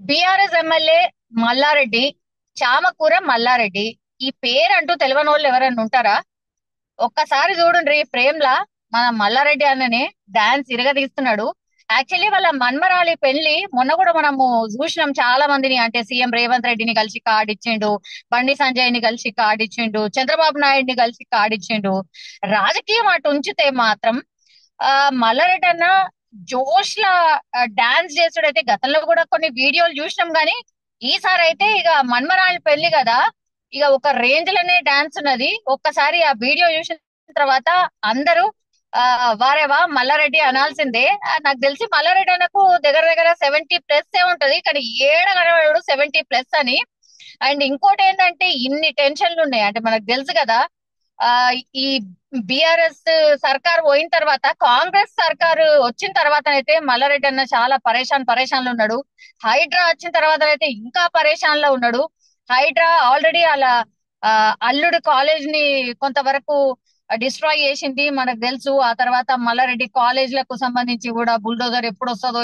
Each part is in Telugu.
BRS MLA Mallareddy, Chamakura Mallareddy. ఈ పేరంటూ తెలియనోళ్ళు ఎవరైనా ఉంటారా? ఒక్కసారి చూడుండ్రి ప్రేమ్లా మన మల్లారెడ్డి అన్ననే డాన్స్ ఇరగదీస్తున్నాడు. యాక్చువల్లీ వాళ్ళ మన్మరాలి పెళ్లి మొన్న కూడా మనము చూసినాం. చాలా మందిని, అంటే సీఎం రేవంత్ రెడ్డిని కలిసి కార్డు ఇచ్చిండు, బండి సంజయ్ ని కలిసి కార్డు ఇచ్చిండు, చంద్రబాబు నాయుడిని కలిసి కార్డు ఇచ్చిండు. రాజకీయం అటు ఉంచితే మాత్రం ఆ మల్లారెడ్డి అన్న జోష్ లా డాన్స్ చేసుడైతే గతంలో కూడా కొన్ని వీడియోలు చూసినాం గానీ, ఈసారి అయితే ఇక మన్మరాలి పెళ్లి కదా, ఇక ఒక రేంజ్ లోనే డాన్స్ ఉన్నది. ఒక్కసారి ఆ వీడియో చూసిన తర్వాత అందరూ వారేవా మల్లారెడ్డి అనాల్సిందే. నాకు తెలిసి మల్లారెడ్డి అన్నకు దగ్గర దగ్గర 70+ ఉంటది, కానీ ఏడ కనబడు 70+ అని. అండ్ ఇంకోటి ఏంటంటే ఇన్ని టెన్షన్లు ఉన్నాయి, అంటే మనకు తెలుసు కదా. ఆ ఈ బిఆర్ఎస్ సర్కార్ పోయిన తర్వాత కాంగ్రెస్ సర్కారు వచ్చిన తర్వాత అయితే మల్లారెడ్డి అన్న చాలా పరేషాన్లు ఉన్నాడు. హైడ్రా వచ్చిన తర్వాత అయితే ఇంకా పరేషాన్ లో ఉన్నాడు. హైడ్రా ఆల్రెడీ అలా ఆ అల్లుడు కాలేజ్ ని కొంతవరకు డిస్ట్రాయ్ చేసింది మనకు తెలుసు. ఆ తర్వాత మల్లారెడ్డి కాలేజీలకు సంబంధించి కూడా బుల్డోజర్ ఎప్పుడు వస్తుందో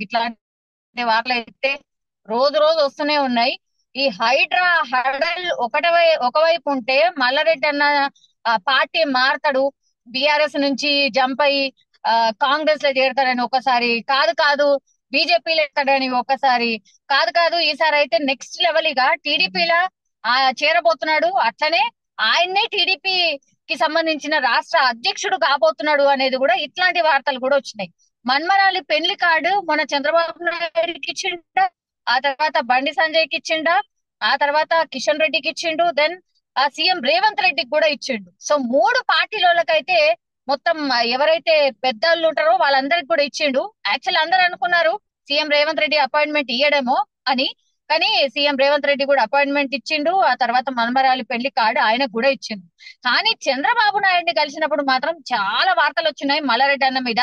ఇట్లాంటి వార్తలు అయితే రోజు రోజు వస్తూనే ఉన్నాయి. ఈ హైడ్రా హడల్ ఒకవైపు ఉంటే మల్లారెడ్డి అన్న పార్టీ మారతాడు, బిఆర్ఎస్ నుంచి జంప్ అయ్యి ఆ కాంగ్రెస్ లో చేరతాడని ఒకసారి, కాదు కాదు బీజేపీలో ఎక్కడని ఒకసారి, కాదు కాదు ఈసారి అయితే నెక్స్ట్ లెవెల్ ఇక టీడీపీలా చేరబోతున్నాడు. అట్లనే ఆయన్నే టీడీపీకి సంబంధించిన రాష్ట్ర అధ్యక్షుడు కాబోతున్నాడు అనేది కూడా ఇట్లాంటి వార్తలు కూడా వచ్చినాయి. మన్మరాలి పెళ్లి కార్డు మన చంద్రబాబు నాయుడుకి ఇచ్చిండ, ఆ తర్వాత బండి సంజయ్కి ఇచ్చిండ, ఆ తర్వాత కిషన్ రెడ్డికి ఇచ్చిండు, దెన్ ఆ సీఎం రేవంత్ రెడ్డికి కూడా ఇచ్చిండు. సో మూడు పార్టీలకైతే మొత్తం ఎవరైతే పెద్దలు ఉంటారో వాళ్ళందరికి కూడా ఇచ్చిండు. యాక్చువల్ అందరూ అనుకున్నారు సీఎం రేవంత్ రెడ్డి అపాయింట్మెంట్ ఇయ్యడేమో అని, కానీ సీఎం రేవంత్ రెడ్డి కూడా అపాయింట్మెంట్ ఇచ్చిండు. ఆ తర్వాత మన్మరాలి పెళ్లి కార్డు ఆయనకు కూడా ఇచ్చిండు. కానీ చంద్రబాబు నాయుడిని కలిసినప్పుడు మాత్రం చాలా వార్తలు వచ్చినాయి మల్లారెడ్డి అన్న మీద.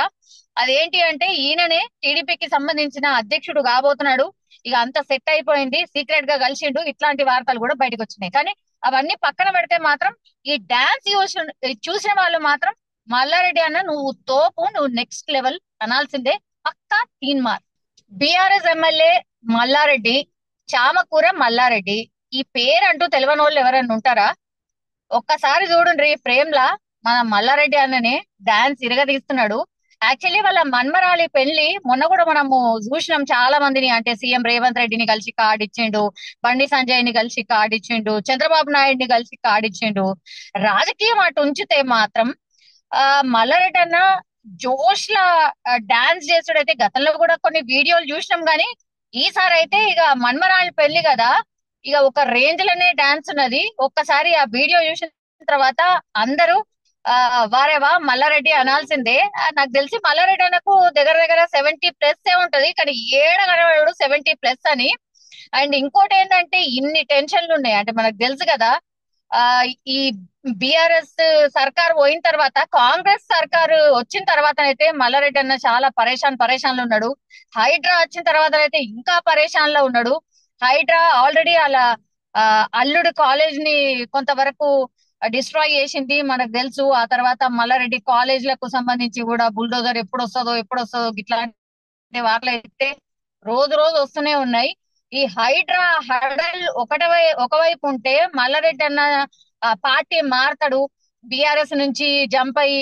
అదేంటి అంటే ఈయననే టీడీపీకి సంబంధించిన అధ్యక్షుడు కాబోతున్నాడు, ఇక అంత సెట్ అయిపోయింది, సీక్రెట్ గా కలిసిండు, ఇట్లాంటి వార్తలు కూడా బయటకు వచ్చినాయి. కానీ అవన్నీ పక్కన పెడితే మాత్రం ఈ డాన్స్ చూసిన వాళ్ళు మాత్రం మల్లారెడ్డి అన్న నువ్వు తోపు, నువ్వు నెక్స్ట్ లెవెల్ అనాల్సిందే. పక్కా తీన్ మార్. BRS MLA Mallareddy, Chamakura Mallareddy. ఈ పేరంటూ తెలియనోళ్ళు ఎవరైనా ఉంటారా? ఒక్కసారి చూడుండ్రి ప్రేమ్లా మన మల్లారెడ్డి అన్ననే డాన్స్ ఇరగదీస్తున్నాడు. యాక్చువల్లీ వాళ్ళ మన్మరాలి పెళ్లి మొన్న కూడా మనము చూసినాం. చాలా మందిని, అంటే సీఎం రేవంత్ రెడ్డిని కలిసి కార్డు ఇచ్చిండు, బండి సంజయ్ ని కలిసి కార్డు ఇచ్చిండు, చంద్రబాబు నాయుడిని కలిసి కార్డు ఇచ్చిండు. రాజకీయం అటు ఉంచితే మాత్రం ఆ మల్లారెడ్డి అన్న జోష్ లా డాన్స్ చేసుడైతే గతంలో కూడా కొన్ని వీడియోలు చూసినాం గానీ, ఈసారి అయితే ఇక మన్మరాలి పెళ్లి కదా, ఇక ఒక రేంజ్ లోనే డాన్స్ ఉన్నది. ఒక్కసారి ఆ వీడియో చూసిన తర్వాత అందరూ వారేవా మల్లారెడ్డి అనాల్సిందే. నాకు తెలిసి మల్లారెడ్డి అన్నకు దగ్గర దగ్గర 70+ ఉంటది, కానీ ఏడ కనబడు 70+ అని. అండ్ ఇంకోటి ఏంటంటే ఇన్ని టెన్షన్లు ఉన్నాయి, అంటే మనకు తెలుసు కదా. ఆ ఈ బిఆర్ఎస్ సర్కార్ పోయిన తర్వాత కాంగ్రెస్ సర్కారు వచ్చిన తర్వాత అయితే మల్లారెడ్డి అన్న చాలా పరేషాన్లు ఉన్నాడు. హైడ్రా వచ్చిన తర్వాత అయితే ఇంకా పరేషాన్ లో ఉన్నాడు. హైడ్రా ఆల్రెడీ అలా ఆ అల్లుడు కాలేజ్ ని కొంతవరకు డిస్ట్రాయ్ చేసింది మనకు తెలుసు. ఆ తర్వాత మల్లారెడ్డి కాలేజీలకు సంబంధించి కూడా బుల్డోజర్ ఎప్పుడు వస్తుందో ఇట్లాంటి వార్తలు అయితే రోజు రోజు వస్తూనే ఉన్నాయి. ఈ హైడ్రా హడల్ ఒకవైపు ఉంటే మల్లారెడ్డి అన్న పార్టీ మారతాడు, బిఆర్ఎస్ నుంచి జంప్ అయ్యి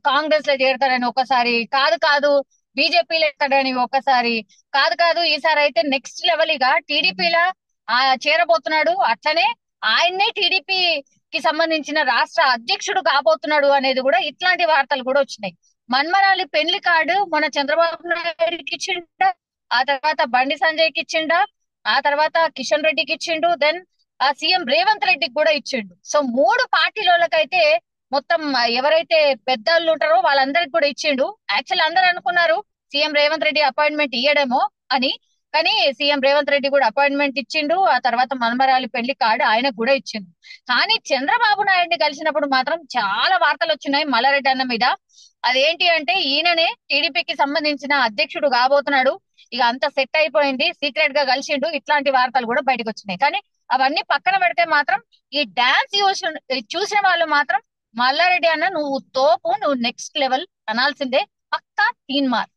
కాంగ్రెస్ లో చేరతాడని ఒకసారి, కాదు కాదు బీజేపీలో ఎక్కడని ఒకసారి, కాదు కాదు ఈసారి అయితే నెక్స్ట్ లెవెల్ ఇక టీడీపీలా చేరబోతున్నాడు. అట్లనే ఆయన్నే టీడీపీకి సంబంధించిన రాష్ట్ర అధ్యక్షుడు కాబోతున్నాడు అనేది కూడా ఇట్లాంటి వార్తలు కూడా వచ్చినాయి. మన్మరాలి పెళ్లి కార్డు మన చంద్రబాబు నాయుడుకి ఇచ్చిండ, ఆ తర్వాత బండి సంజయ్కి ఇచ్చిండ, ఆ తర్వాత కిషన్ రెడ్డికి ఇచ్చిండు, దెన్ ఆ సీఎం రేవంత్ రెడ్డికి కూడా ఇచ్చిండు. సో మూడు పార్టీలకైతే మొత్తం ఎవరైతే పెద్దలు ఉంటారో వాళ్ళందరికి కూడా ఇచ్చిండు. యాక్చువల్ అందరూ అనుకున్నారు సీఎం రేవంత్ రెడ్డి అపాయింట్మెంట్ ఇయ్యడేమో అని, కానీ సీఎం రేవంత్ రెడ్డి కూడా అపాయింట్మెంట్ ఇచ్చిండు. ఆ తర్వాత మన్మరాలి పెళ్లి కార్డు ఆయనకు కూడా ఇచ్చిండు. కానీ చంద్రబాబు నాయుడిని కలిసినప్పుడు మాత్రం చాలా వార్తలు వచ్చినాయి మల్లారెడ్డి అన్న మీద. అదేంటి అంటే ఈయననే టీడీపీకి సంబంధించిన అధ్యక్షుడు కాబోతున్నాడు, ఇక అంత సెట్ అయిపోయింది, సీక్రెట్ గా కలిసిండు, ఇట్లాంటి వార్తలు కూడా బయటకు వచ్చినాయి. కానీ అవన్నీ పక్కన పెడితే మాత్రం ఈ డాన్స్ చూసిన వాళ్ళు మాత్రం మల్లారెడ్డి అన్న నువ్వు తోపు, నువ్వు నెక్స్ట్ లెవెల్ అనాల్సిందే. పక్కా తీన్ మార్.